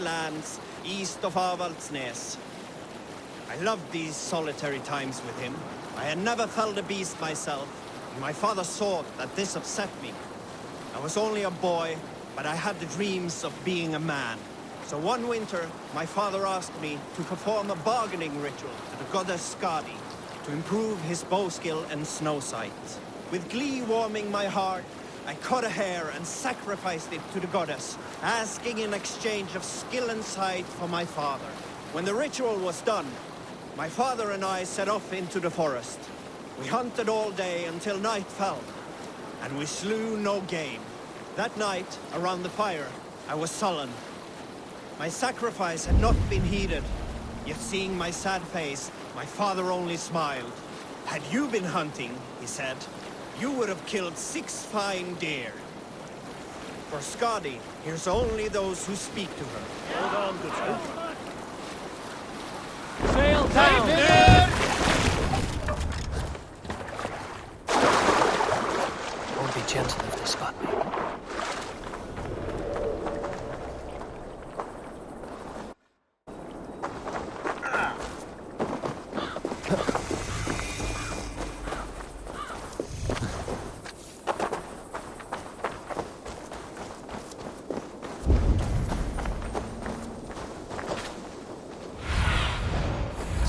lands east of Avaldsnes. I loved these solitary times with him. I had never felt a beast myself, and my father saw that this upset me. I was only a boy, but I had the dreams of being a man. So one winter, my father asked me to perform a bargaining ritual to the goddess Skadi, to improve his bow skill and snow sight. With glee warming my heart, I cut a hair and sacrificed it to the goddess, asking in exchange of skill and sight for my father. When the ritual was done, my father and I set off into the forest. We hunted all day until night fell, and we slew no game. That night, around the fire, I was sullen. My sacrifice had not been heeded, yet seeing my sad face, my father only smiled. Had you been hunting, he said, you would have killed 6 fine deer. For Skadi hears only those who speak to her. Hold on, good sir. Sail down! Won't be gentle if they spot me.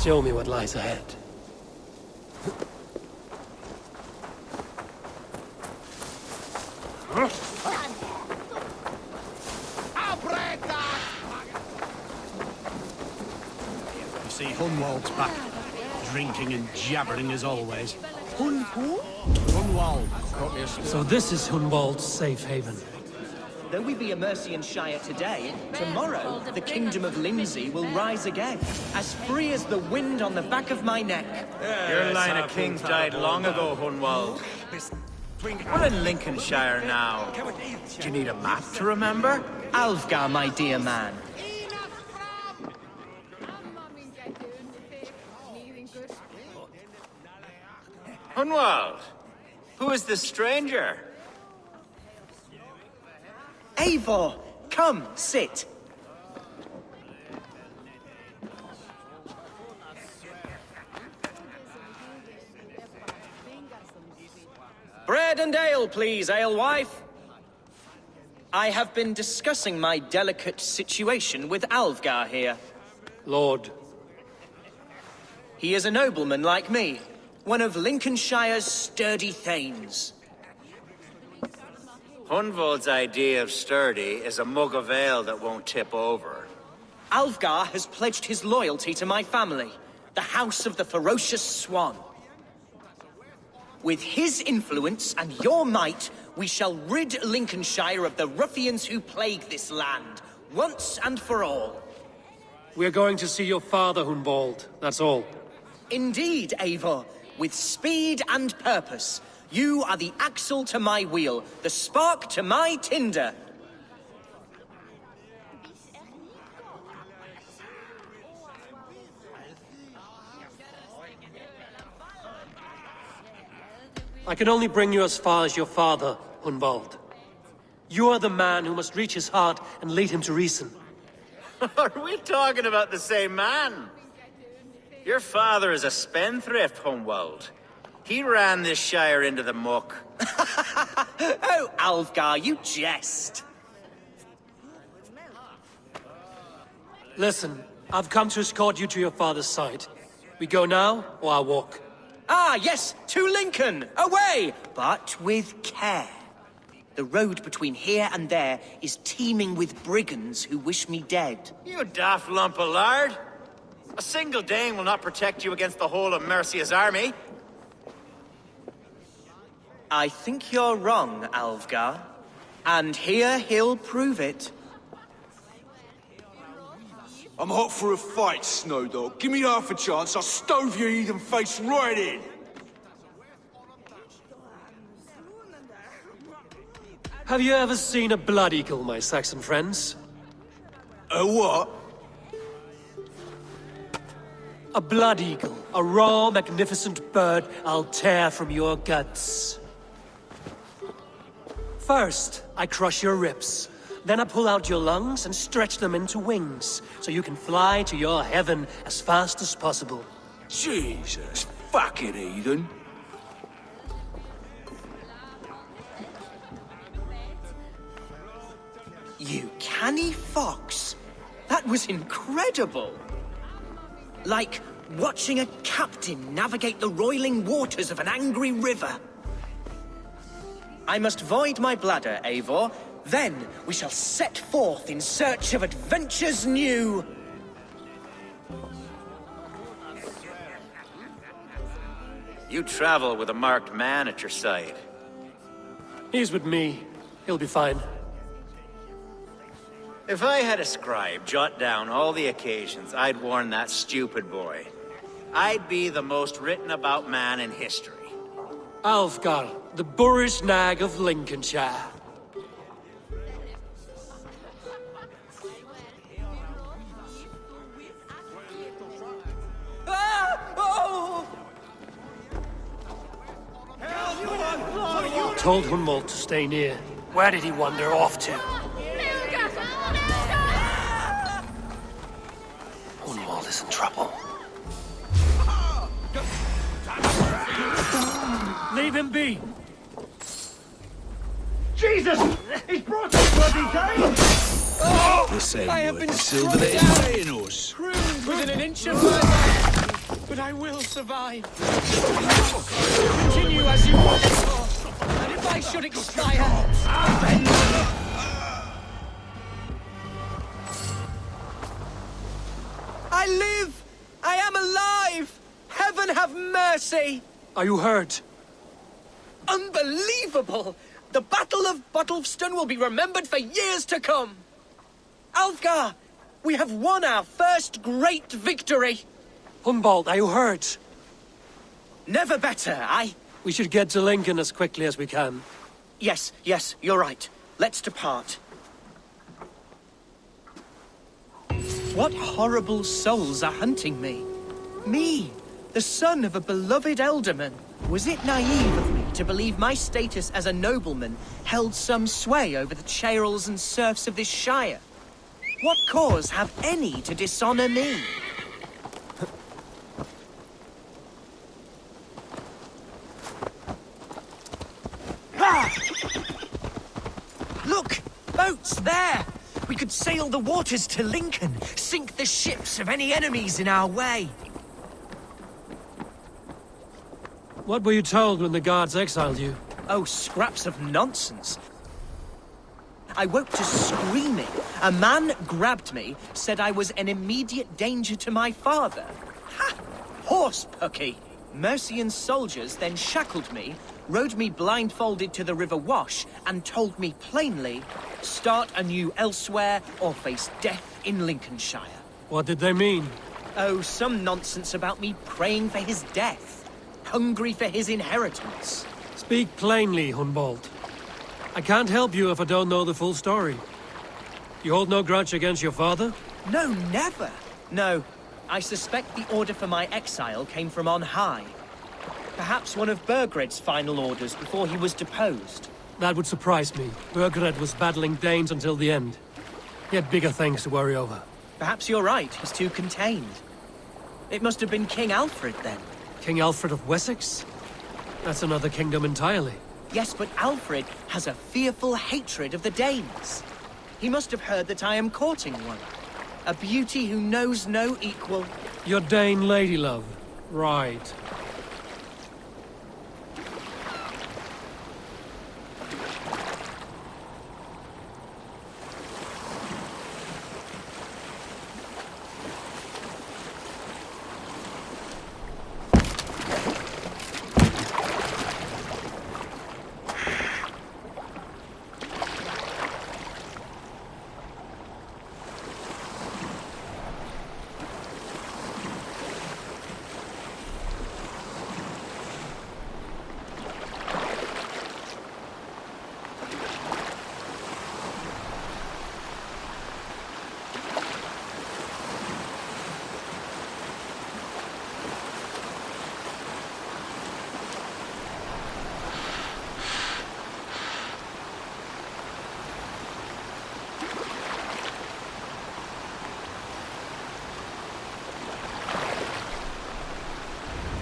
Show me what lies ahead. You see, Hunwald's back, drinking and jabbering as always. Hun who? Hunwald, caught me asleep. So this is Hunwald's safe haven. Though we be a Mercian Shire today, tomorrow the Kingdom of Lindsey will rise again, as free as the wind on the back of my neck. Your line of kings died long ago, Hunwald. We're in Lincolnshire now. Do you need a map to remember? Alfgar, my dear man. Hunwald, who is this stranger? Eivor, come, sit. Bread and ale, please, alewife. I have been discussing my delicate situation with Alfgar here. Lord. He is a nobleman like me, one of Lincolnshire's sturdy thanes. Hunwald's idea of sturdy is a mug of ale that won't tip over. Alfgar has pledged his loyalty to my family, the House of the Ferocious Swan. With his influence and your might, we shall rid Lincolnshire of the ruffians who plague this land, once and for all. We're going to see your father, Hunwald. That's all. Indeed, Eivor, with speed and purpose. You are the axle to my wheel, the spark to my tinder. I can only bring you as far as your father, Hunwald. You are the man who must reach his heart and lead him to reason. Are we talking about the same man? Your father is a spendthrift, Hunwald. He ran this shire into the muck. Oh, Alfgar, you jest. Listen, I've come to escort you to your father's side. We go now, or I walk? Ah, yes, to Lincoln! Away! But with care. The road between here and there is teeming with brigands who wish me dead. You daft lump of lard. A single Dane will not protect you against the whole of Mercia's army. I think you're wrong, Alfgar. And here he'll prove it. I'm hot for a fight, Snowdog. Give me half a chance, I'll stove your heathen face right in! Have you ever seen a blood eagle, my Saxon friends? A what? A blood eagle. A raw, magnificent bird I'll tear from your guts. First, I crush your ribs. Then I pull out your lungs and stretch them into wings, so you can fly to your heaven as fast as possible. Jesus fucking heathen. You canny fox. That was incredible. Like watching a captain navigate the roiling waters of an angry river. I must void my bladder, Eivor. Then we shall set forth in search of adventures new. You travel with a marked man at your side. He's with me. He'll be fine. If I had a scribe jot down all the occasions I'd warn that stupid boy, I'd be the most written about man in history. Alfgar, the boorish nag of Lincolnshire. Ah! Oh! Told Hunwald to stay near. Where did he wander off to? Hunwald is in trouble. Leave him be! Jesus! He's brought us bloody day! The same I have word been the silver struck that down. is paying us. Pruned within an inch of my life, but I will survive. Continue as you want, and if I should expire, I live! I am alive! Heaven have mercy! Are you hurt? Unbelievable! The Battle of Bottlefston will be remembered for years to come! Alfgar, we have won our first great victory! Hunwald, are you hurt? Never better, We should get to Lincoln as quickly as we can. Yes, you're right. Let's depart. What horrible souls are hunting me? Me, the son of a beloved elderman. Was it naive of me to believe my status as a nobleman held some sway over the churls and serfs of this shire? What cause have any to dishonor me? Look! Boats there! We could sail the waters to Lincoln, sink the ships of any enemies in our way. What were you told when the guards exiled you? Oh, scraps of nonsense. I woke to screaming. A man grabbed me, said I was an immediate danger to my father. Ha! Horse pucky! Mercian soldiers then shackled me, rode me blindfolded to the River Wash, and told me plainly, start anew elsewhere or face death in Lincolnshire. What did they mean? Oh, some nonsense about me praying for his death, hungry for his inheritance. Speak plainly, Hunwald. I can't help you if I don't know the full story. You hold no grudge against your father? No, never. No, I suspect the order for my exile came from on high. Perhaps one of Burgred's final orders before he was deposed. That would surprise me. Burgred was battling Danes until the end. He had bigger things to worry over. Perhaps you're right, he's too contained. It must have been King Alfred then. King Alfred of Wessex? That's another kingdom entirely. Yes, but Alfred has a fearful hatred of the Danes. He must have heard that I am courting one. A beauty who knows no equal. Your Dane lady love. Right.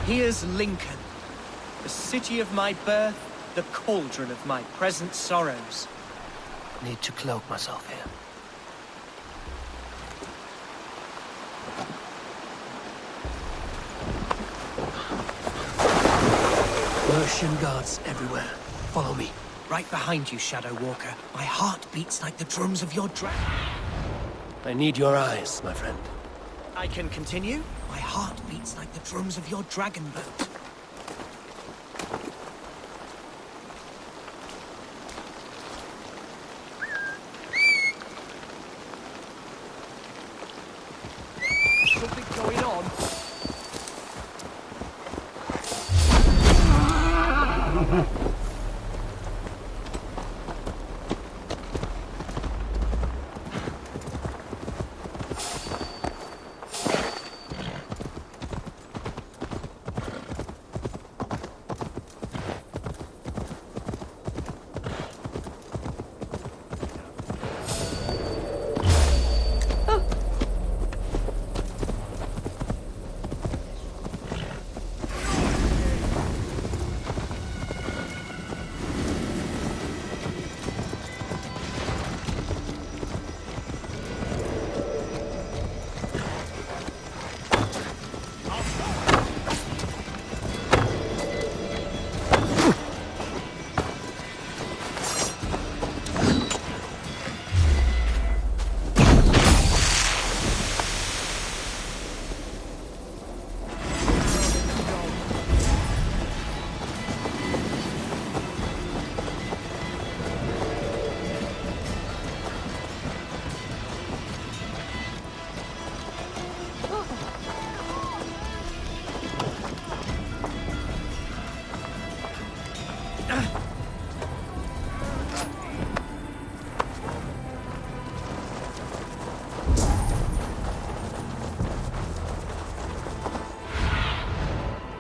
Here's Lincoln, the city of my birth, the cauldron of my present sorrows. Need to cloak myself here. Mercian guards everywhere. Follow me. Right behind you, Shadow Walker. My heart beats like the drums of your dragon. I need your eyes, my friend. I can continue? My heart beats like the drums of your dragon boat. Something going on.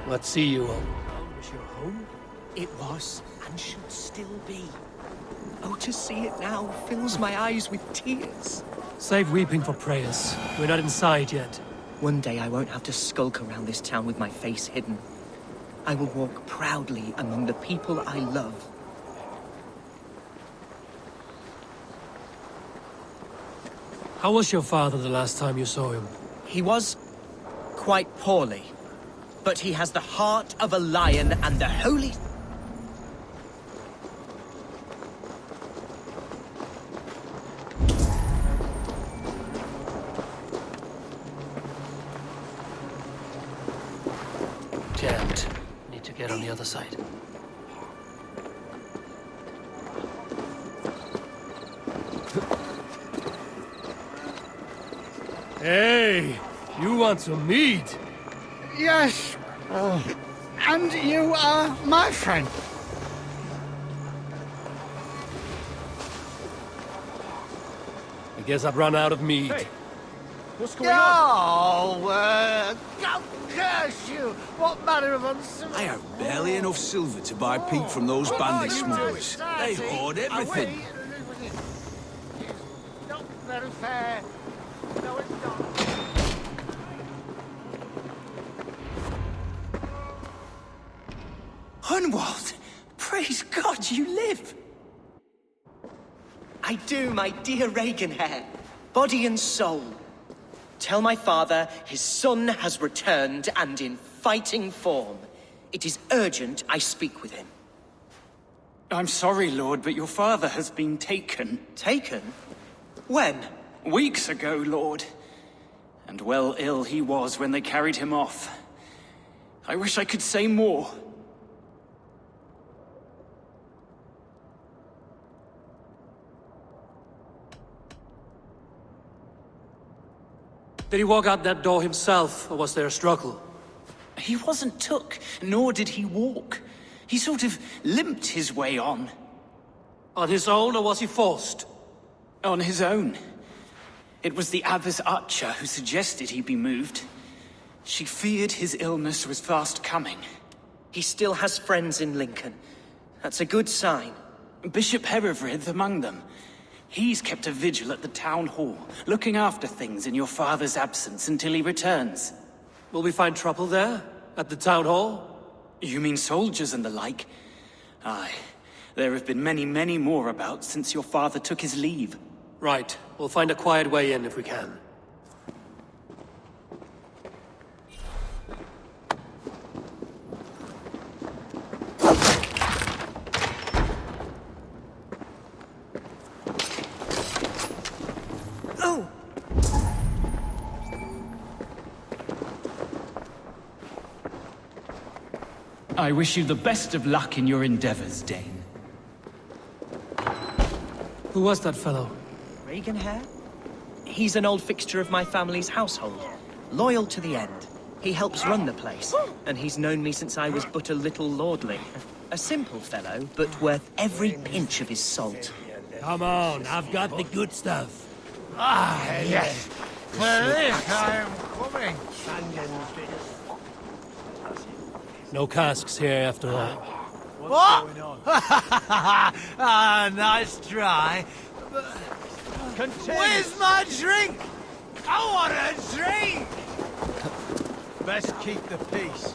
What see you all? Was your home? It was, and should still be. Oh, to see it now fills my eyes with tears. Save weeping for prayers. We're not inside yet. One day I won't have to skulk around this town with my face hidden. I will walk proudly among the people I love. How was your father the last time you saw him? He was quite poorly, but he has the heart of a lion and the holy... Jammed. Need to get on the other side. Hey! You want some meat? Yes. And you are my friend. I guess I've run out of meat. Hey, what's going on? God curse you! What manner of uncivility... I have barely enough silver to buy peat from those bandit smugglers. They hoard everything. It's not very fair. No, it's not. Hunwald! Praise God you live! I do, my dear Reaganhair. Body and soul. Tell my father his son has returned and in fighting form. It is urgent I speak with him. I'm sorry, Lord, but your father has been taken. Taken? When? Weeks ago, Lord. And well ill he was when they carried him off. I wish I could say more. Did he walk out that door himself, or was there a struggle? He wasn't took, nor did he walk. He sort of limped his way on. On his own, or was he forced? On his own. It was the Abbess Archer who suggested he be moved. She feared his illness was fast coming. He still has friends in Lincoln. That's a good sign. Bishop Herefrith among them. He's kept a vigil at the town hall, looking after things in your father's absence until he returns. Will we find trouble there? At the town hall? You mean soldiers and the like? Aye. There have been many, many more about since your father took his leave. Right. We'll find a quiet way in if we can. I wish you the best of luck in your endeavors, Dane. Who was that fellow? Regan Hare? He's an old fixture of my family's household. Loyal to the end. He helps run the place, and he's known me since I was but a little lordling. A simple fellow, but worth every pinch of his salt. Come on, I've got the good stuff. Ah, yes. For this I am coming. No casks here after all. What? Ah, nice try. Where's my drink? I want a drink! Best keep the peace.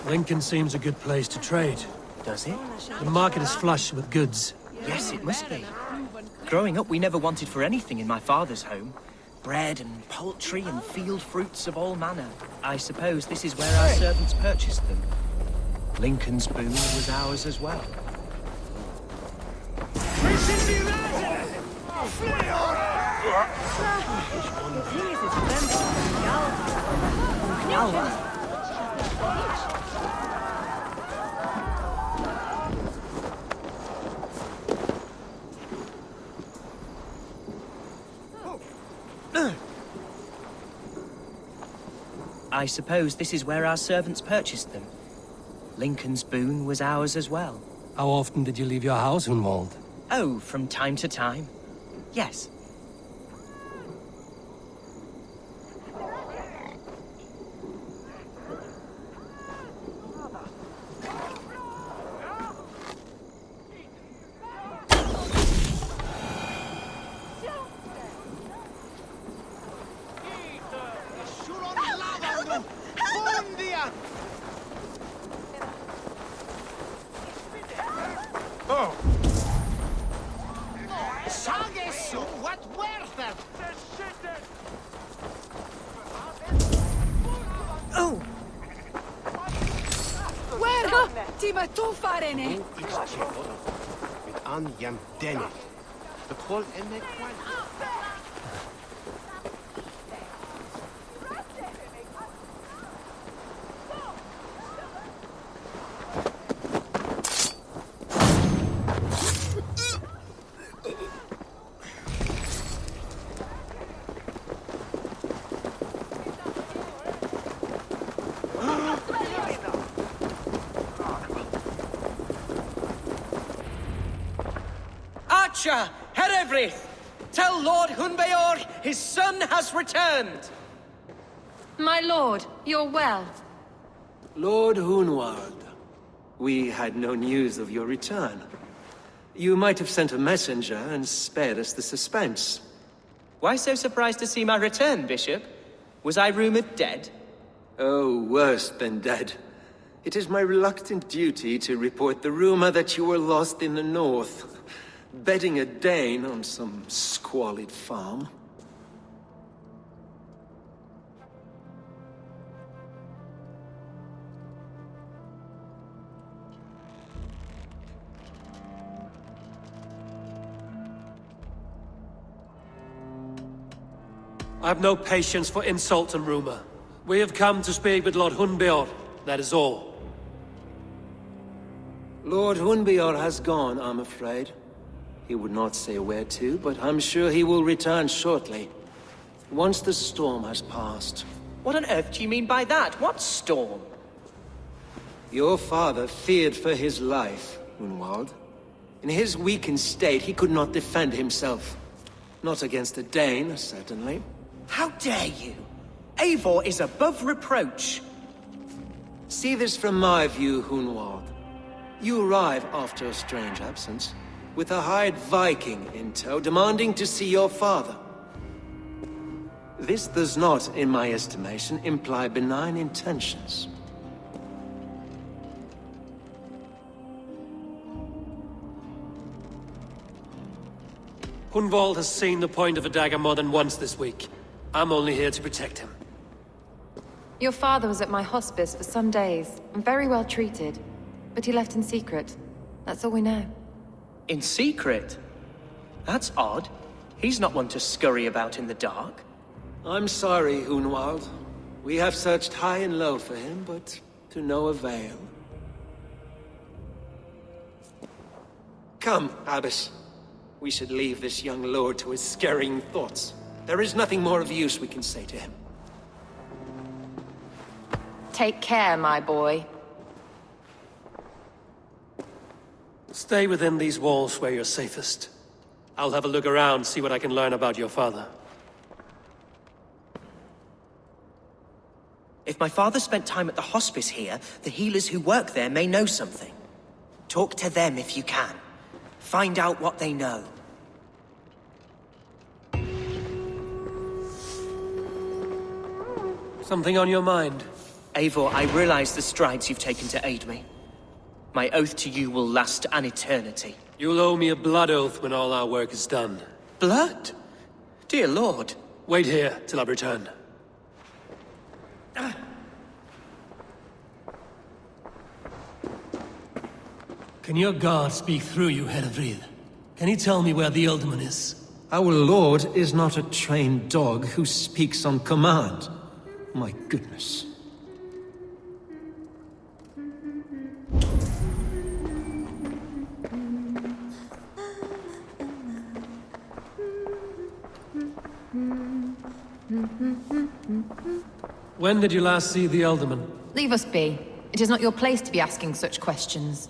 Lincoln seems a good place to trade. Does it? The market is flush with goods. Yes, it must be. Growing up, we never wanted for anything in my father's home. Bread and poultry and field fruits of all manner. I suppose this is where our servants purchased them. Lincoln's boon was ours as well. I suppose this is where our servants purchased them. Lincoln's boon was ours as well. How often did you leave your house, Hunwald? Oh, from time to time. Yes. Archer, Herewrith, tell Lord Hunbeor his son has returned. My lord, you're well. Lord Hunwald, we had no news of your return. You might have sent a messenger and spared us the suspense. Why so surprised to see my return, Bishop? Was I rumored dead? Oh, worse than dead. It is my reluctant duty to report the rumor that you were lost in the north, bedding a Dane on some squalid farm. I have no patience for insult and rumor. We have come to speak with Lord Hunbeor, that is all. Lord Hunbeor has gone, I'm afraid. He would not say where to, but I'm sure he will return shortly. Once the storm has passed. What on earth do you mean by that? What storm? Your father feared for his life Hunwald. In his weakened state, he could not defend himself. Not against a Dane, certainly. How dare you? Eivor is above reproach. See this from my view, Hunwald. You arrive after a strange absence, with a hired Viking in tow, demanding to see your father. This does not, in my estimation, imply benign intentions. Hunwald has seen the point of a dagger more than once this week. I'm only here to protect him. Your father was at my hospice for some days, and very well treated. But he left in secret. That's all we know. In secret? That's odd. He's not one to scurry about in the dark. I'm sorry, Hunwald. We have searched high and low for him, but to no avail. Come, Abbess. We should leave this young lord to his scurrying thoughts. There is nothing more of use we can say to him. Take care, my boy. Stay within these walls where you're safest. I'll have a look around, see what I can learn about your father. If my father spent time at the hospice here, the healers who work there may know something. Talk to them if you can. Find out what they know. Something on your mind? Eivor, I realize the strides you've taken to aid me. My oath to you will last an eternity. You'll owe me a blood oath when all our work is done. Blood? Dear Lord. Wait here till I return. Can your guard speak through you, Hervrid? Can he tell me where the Ealdorman is? Our lord is not a trained dog who speaks on command. My goodness. When did you last see the Ealdorman? Leave us be. It is not your place to be asking such questions.